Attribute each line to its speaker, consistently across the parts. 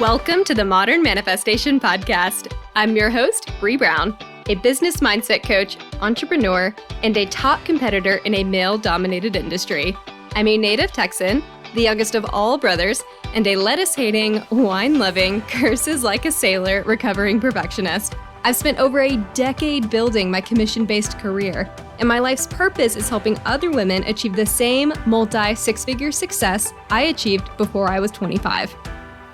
Speaker 1: Welcome to the Modern Manifestation Podcast. I'm your host, Bree Brown, a business mindset coach, entrepreneur, and a top competitor in a male-dominated industry. I'm a native Texan, the youngest of all brothers, and a lettuce-hating, wine-loving, curses like a sailor, recovering perfectionist. I've spent over a decade building my commission-based career, and my life's purpose is helping other women achieve the same multi-six-figure success I achieved before I was 25.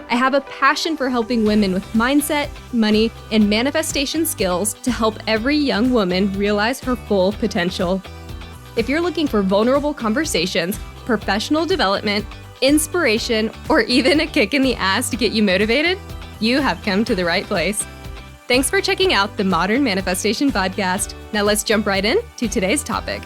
Speaker 1: I have a passion for helping women with mindset, money, and manifestation skills to help every young woman realize her full potential. If you're looking for vulnerable conversations, professional development, inspiration, or even a kick in the ass to get you motivated, you have come to the right place. Thanks for checking out the Modern Manifestation Podcast. Now let's jump right in to today's topic.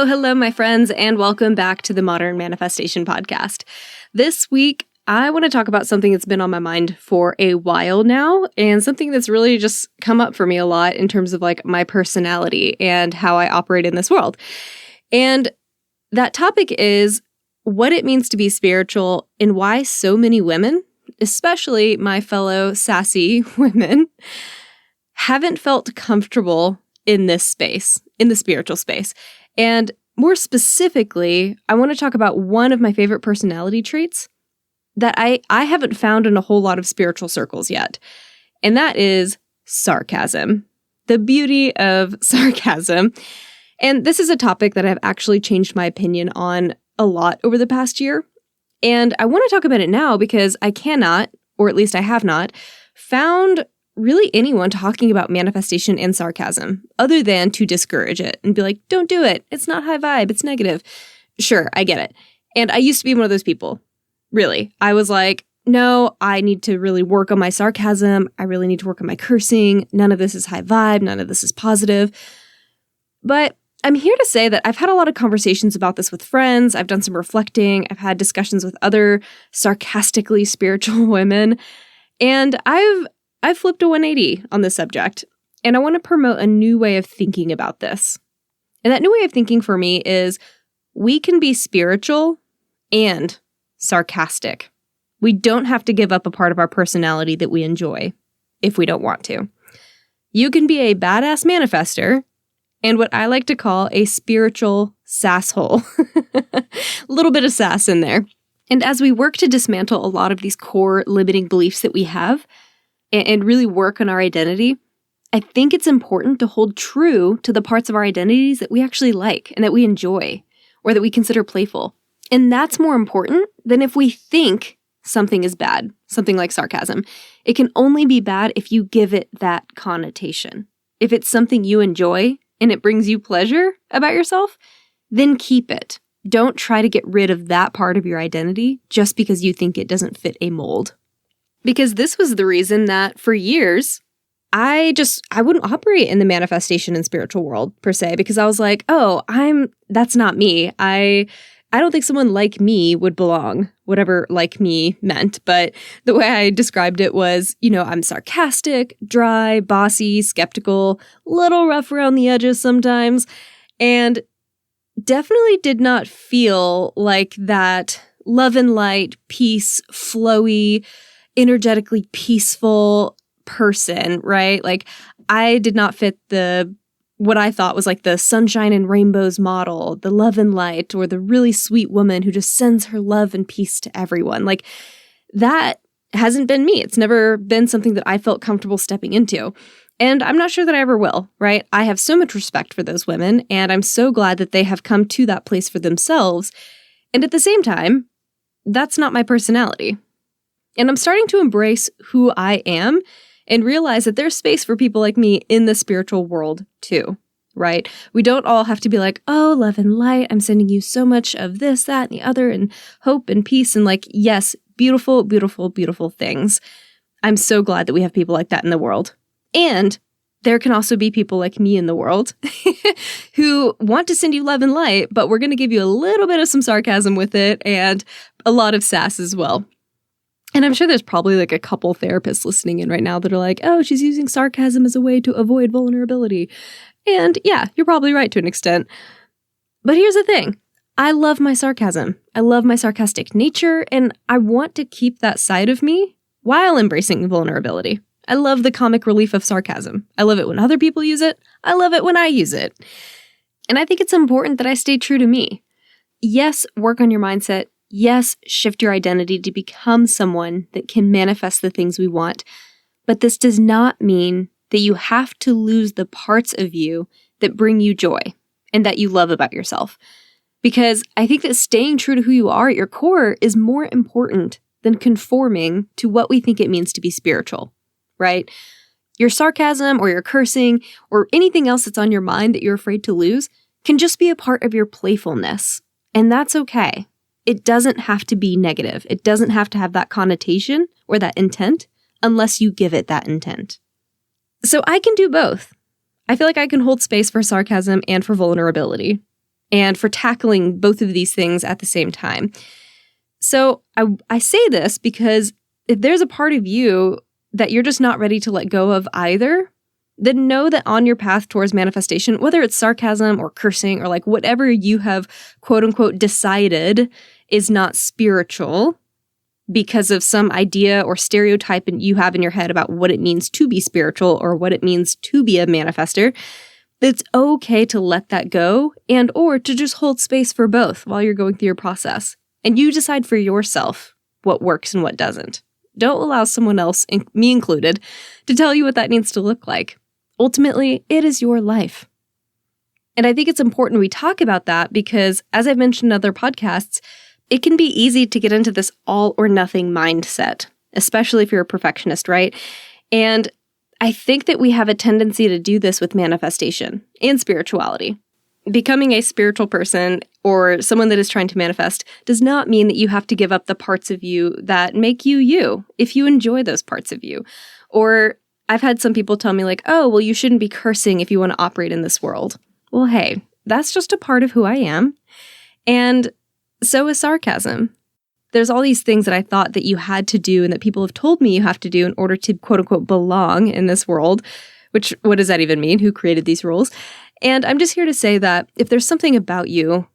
Speaker 1: Hello, my friends, and welcome back to the Modern Manifestation Podcast. This week, I want to talk about something that's been on my mind for a while now, and something that's really just come up for me a lot in terms of like my personality and how I operate in this world. And that topic is what it means to be spiritual and why so many women, especially my fellow sassy women, haven't felt comfortable in this space, in the spiritual space. And more specifically, I want to talk about one of my favorite personality traits that I haven't found in a whole lot of spiritual circles yet. And that is sarcasm, the beauty of sarcasm. And this is a topic that I've actually changed my opinion on a lot over the past year. And I want to talk about it now because I cannot, or at least I have not, found really anyone talking about manifestation and sarcasm other than to discourage it and be like, don't do it. It's not high vibe. It's negative. Sure, I get it. And I used to be one of those people. Really. I was like, no, I need to really work on my sarcasm. I really need to work on my cursing. None of this is high vibe. None of this is positive. But I'm here to say that I've had a lot of conversations about this with friends. I've done some reflecting. I've had discussions with other sarcastically spiritual women. And I've flipped a 180 on this subject, and I want to promote a new way of thinking about this. And that new way of thinking for me is we can be spiritual and sarcastic. We don't have to give up a part of our personality that we enjoy if we don't want to. You can be a badass manifester and what I like to call a spiritual sasshole. A little bit of sass in there. And as we work to dismantle a lot of these core limiting beliefs that we have, and really work on our identity, I think it's important to hold true to the parts of our identities that we actually like and that we enjoy or that we consider playful. And that's more important than if we think something is bad, something like sarcasm. It can only be bad if you give it that connotation. If it's something you enjoy and it brings you pleasure about yourself, then keep it. Don't try to get rid of that part of your identity just because you think it doesn't fit a mold. Because this was the reason that for years, I wouldn't operate in the manifestation and spiritual world per se, because I was like, that's not me. I don't think someone like me would belong, whatever like me meant. But the way I described it was, I'm sarcastic, dry, bossy, skeptical, little rough around the edges sometimes, and definitely did not feel like that love and light, peace, flowy, energetically peaceful person, right? Like I did not fit what I thought was like the sunshine and rainbows model, the love and light, or the really sweet woman who just sends her love and peace to everyone. Like that hasn't been me. It's never been something that I felt comfortable stepping into. And I'm not sure that I ever will, right? I have so much respect for those women, and I'm so glad that they have come to that place for themselves. And at the same time, that's not my personality. And I'm starting to embrace who I am and realize that there's space for people like me in the spiritual world too, right? We don't all have to be like, oh, love and light, I'm sending you so much of this, that, and the other, and hope and peace. And like, yes, beautiful, beautiful, beautiful things. I'm so glad that we have people like that in the world. And there can also be people like me in the world who want to send you love and light, but we're going to give you a little bit of some sarcasm with it and a lot of sass as well. And I'm sure there's probably like a couple therapists listening in right now that are like, oh, she's using sarcasm as a way to avoid vulnerability. And yeah, you're probably right to an extent. But here's the thing. I love my sarcasm. I love my sarcastic nature, and I want to keep that side of me while embracing vulnerability. I love the comic relief of sarcasm. I love it when other people use it. I love it when I use it. And I think it's important that I stay true to me. Yes, work on your mindset. Yes, shift your identity to become someone that can manifest the things we want. But this does not mean that you have to lose the parts of you that bring you joy and that you love about yourself. Because I think that staying true to who you are at your core is more important than conforming to what we think it means to be spiritual, right? Your sarcasm or your cursing or anything else that's on your mind that you're afraid to lose can just be a part of your playfulness. And that's okay. It doesn't have to be negative. It doesn't have to have that connotation or that intent unless you give it that intent. So I can do both. I feel like I can hold space for sarcasm and for vulnerability, and for tackling both of these things at the same time. So I say this because if there's a part of you that you're just not ready to let go of either, then know that on your path towards manifestation, whether it's sarcasm or cursing or like whatever you have quote unquote decided is not spiritual because of some idea or stereotype you have in your head about what it means to be spiritual or what it means to be a manifester, it's okay to let that go and or to just hold space for both while you're going through your process. And you decide for yourself what works and what doesn't. Don't allow someone else, me included, to tell you what that needs to look like. Ultimately, it is your life. And I think it's important we talk about that because, as I've mentioned in other podcasts, it can be easy to get into this all or nothing mindset, especially if you're a perfectionist, right? And I think that we have a tendency to do this with manifestation and spirituality. Becoming a spiritual person or someone that is trying to manifest does not mean that you have to give up the parts of you that make you you, if you enjoy those parts of you. Or I've had some people tell me like, oh, well, you shouldn't be cursing if you want to operate in this world. Well, hey, that's just a part of who I am. And so is sarcasm. There's all these things that I thought that you had to do and that people have told me you have to do in order to quote unquote belong in this world, which what does that even mean? Who created these rules? And I'm just here to say that if there's something about you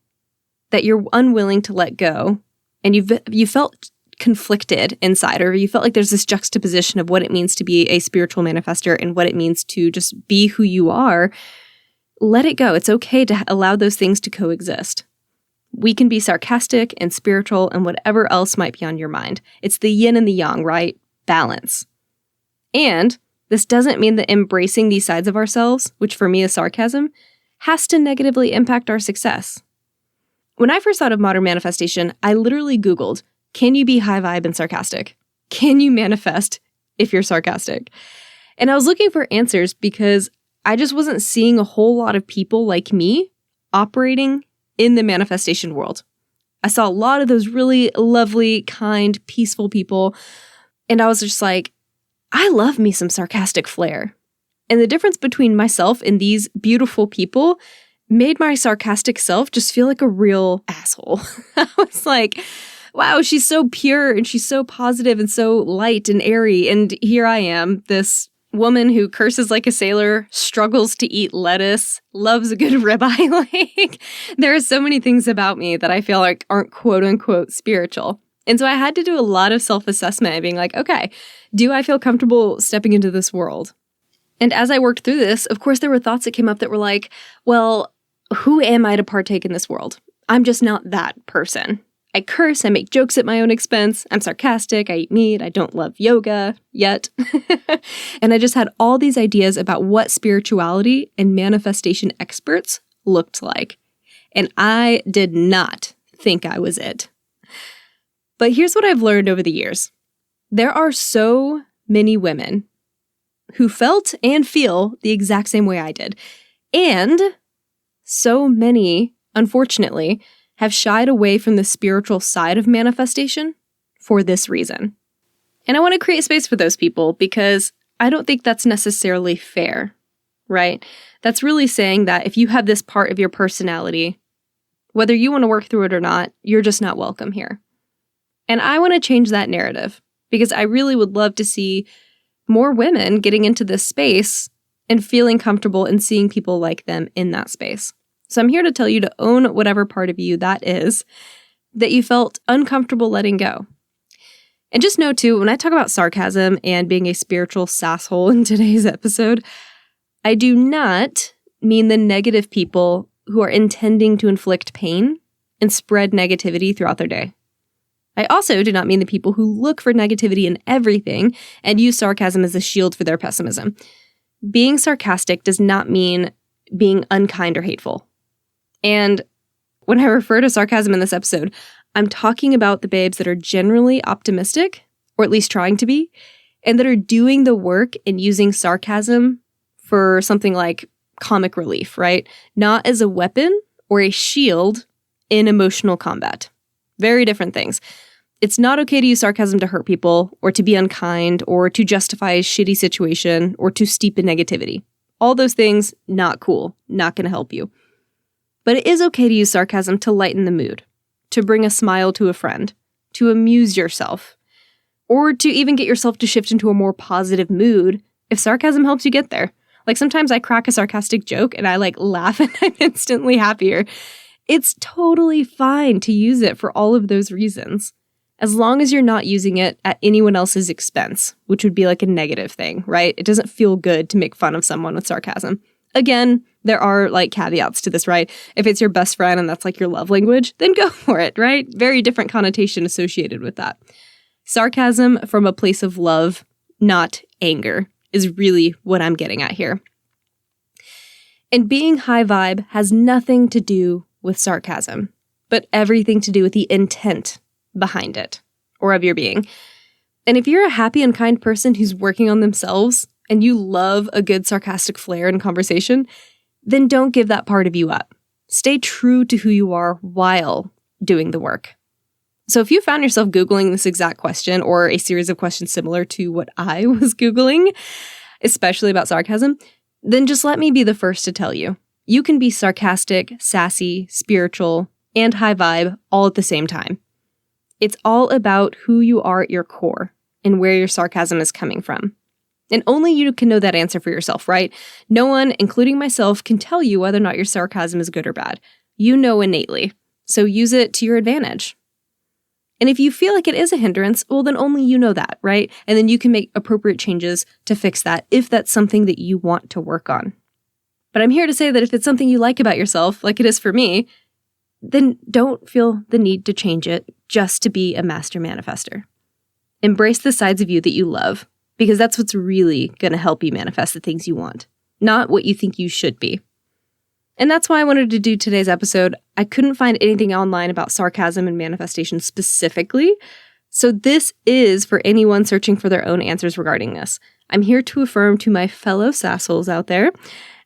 Speaker 1: that you're unwilling to let go and you felt conflicted inside or you felt like there's this juxtaposition of what it means to be a spiritual manifester and what it means to just be who you are, let it go. It's okay to allow those things to coexist. We can be sarcastic and spiritual and whatever else might be on your mind. It's the yin and the yang, right? Balance. And this doesn't mean that embracing these sides of ourselves, which for me is sarcasm, has to negatively impact our success. When I first thought of modern manifestation, I literally Googled, can you be high vibe and sarcastic? Can you manifest if you're sarcastic? And I was looking for answers because I just wasn't seeing a whole lot of people like me operating in the manifestation world. I saw a lot of those really lovely, kind, peaceful people, and I was just like, I love me some sarcastic flair. And the difference between myself and these beautiful people made my sarcastic self just feel like a real asshole. I was like, wow, she's so pure and she's so positive and so light and airy. And here I am, this woman who curses like a sailor, struggles to eat lettuce, loves a good ribeye. Like, there are so many things about me that I feel like aren't quote unquote spiritual. And so I had to do a lot of self-assessment and being like, okay, do I feel comfortable stepping into this world? And as I worked through this, of course, there were thoughts that came up that were like, well, who am I to partake in this world? I'm just not that person. I curse, I make jokes at my own expense, I'm sarcastic, I eat meat, I don't love yoga yet. And I just had all these ideas about what spirituality and manifestation experts looked like. And I did not think I was it. But here's what I've learned over the years. There are so many women who felt and feel the exact same way I did. And so many, unfortunately, have shied away from the spiritual side of manifestation for this reason. And I want to create space for those people because I don't think that's necessarily fair. right? That's really saying that if you have this part of your personality, whether you want to work through it or not, you're just not welcome here. And I want to change that narrative because I really would love to see more women getting into this space and feeling comfortable and seeing people like them in that space. So I'm here to tell you to own whatever part of you that is that you felt uncomfortable letting go. And just know too, when I talk about sarcasm and being a spiritual sasshole in today's episode, I do not mean the negative people who are intending to inflict pain and spread negativity throughout their day. I also do not mean the people who look for negativity in everything and use sarcasm as a shield for their pessimism. Being sarcastic does not mean being unkind or hateful. And when I refer to sarcasm in this episode, I'm talking about the babes that are generally optimistic, or at least trying to be, and that are doing the work and using sarcasm for something like comic relief, right? Not as a weapon or a shield in emotional combat. Very different things. It's not okay to use sarcasm to hurt people or to be unkind or to justify a shitty situation or to steep in negativity. All those things, not cool, not going to help you. But it is okay to use sarcasm to lighten the mood, to bring a smile to a friend, to amuse yourself, or to even get yourself to shift into a more positive mood if sarcasm helps you get there. Like sometimes I crack a sarcastic joke and I laugh and I'm instantly happier. It's totally fine to use it for all of those reasons, as long as you're not using it at anyone else's expense, which would be like a negative thing, right? It doesn't feel good to make fun of someone with sarcasm. Again, there are caveats to this, right? If it's your best friend and that's your love language, then go for it, right? Very different connotation associated with that. Sarcasm from a place of love, not anger, is really what I'm getting at here. And being high vibe has nothing to do with sarcasm, but everything to do with the intent behind it, or of your being. And if you're a happy and kind person who's working on themselves and you love a good sarcastic flair in conversation, then don't give that part of you up. Stay true to who you are while doing the work. So if you found yourself Googling this exact question or a series of questions similar to what I was Googling, especially about sarcasm, then just let me be the first to tell you. You can be sarcastic, sassy, spiritual, and high vibe all at the same time. It's all about who you are at your core and where your sarcasm is coming from. And only you can know that answer for yourself, right? No one, including myself, can tell you whether or not your sarcasm is good or bad. You know innately, so use it to your advantage. And if you feel like it is a hindrance, well, then only you know that, right? And then you can make appropriate changes to fix that if that's something that you want to work on. But I'm here to say that if it's something you like about yourself, like it is for me, then don't feel the need to change it just to be a master manifester. Embrace the sides of you that you love, because that's what's really going to help you manifest the things you want, not what you think you should be. And that's why I wanted to do today's episode. I couldn't find anything online about sarcasm and manifestation specifically, so this is for anyone searching for their own answers regarding this. I'm here to affirm to my fellow sassholes out there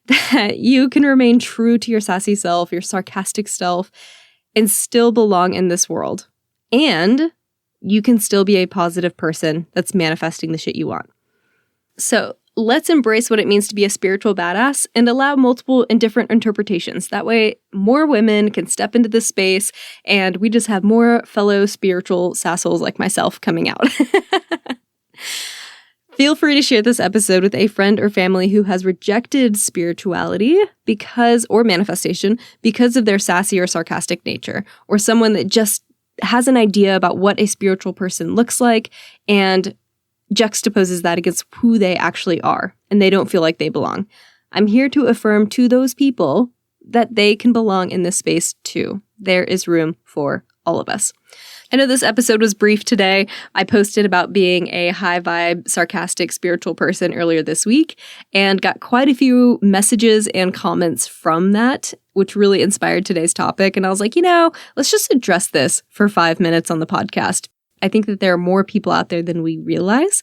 Speaker 1: that you can remain true to your sassy self, your sarcastic self, and still belong in this world. And you can still be a positive person that's manifesting the shit you want. So let's embrace what it means to be a spiritual badass and allow multiple and different interpretations. That way, more women can step into this space and we just have more fellow spiritual sassholes like myself coming out. Feel free to share this episode with a friend or family who has rejected spirituality or manifestation because of their sassy or sarcastic nature, or someone that just has an idea about what a spiritual person looks like and juxtaposes that against who they actually are, and they don't feel like they belong. I'm here to affirm to those people that they can belong in this space too. There is room for all of us. I know this episode was brief today. I posted about being a high vibe, sarcastic, spiritual person earlier this week and got quite a few messages and comments from that, which really inspired today's topic. And I was like, let's just address this for 5 minutes on the podcast. I think that there are more people out there than we realize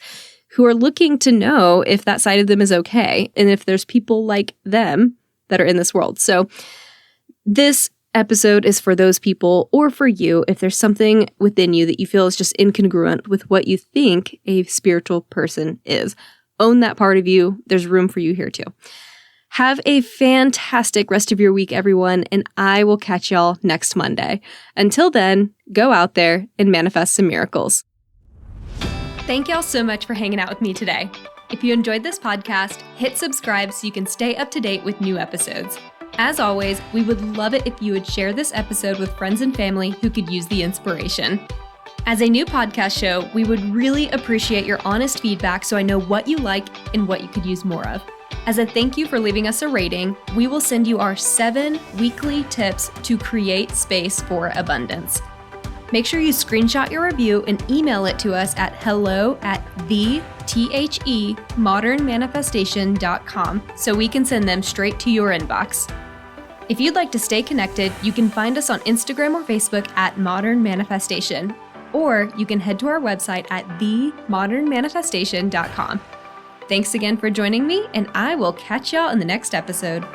Speaker 1: who are looking to know if that side of them is okay and if there's people like them that are in this world. So this episode is for those people, or for you if there's something within you that you feel is just incongruent with what you think a spiritual person is. Own that part of you. There's room for you here too. Have a fantastic rest of your week, everyone, and I will catch y'all next Monday. Until then, go out there and manifest some miracles. Thank y'all so much for hanging out with me today. If you enjoyed this podcast, hit subscribe so you can stay up to date with new episodes. As always, we would love it if you would share this episode with friends and family who could use the inspiration. As a new podcast show, we would really appreciate your honest feedback so I know what you like and what you could use more of. As a thank you for leaving us a rating, we will send you our 7 weekly tips to create space for abundance. Make sure you screenshot your review and email it to us at hello@themodernmanifestation.com so we can send them straight to your inbox. If you'd like to stay connected, you can find us on Instagram or Facebook at Modern Manifestation, or you can head to our website at themodernmanifestation.com. Thanks again for joining me, and I will catch y'all in the next episode.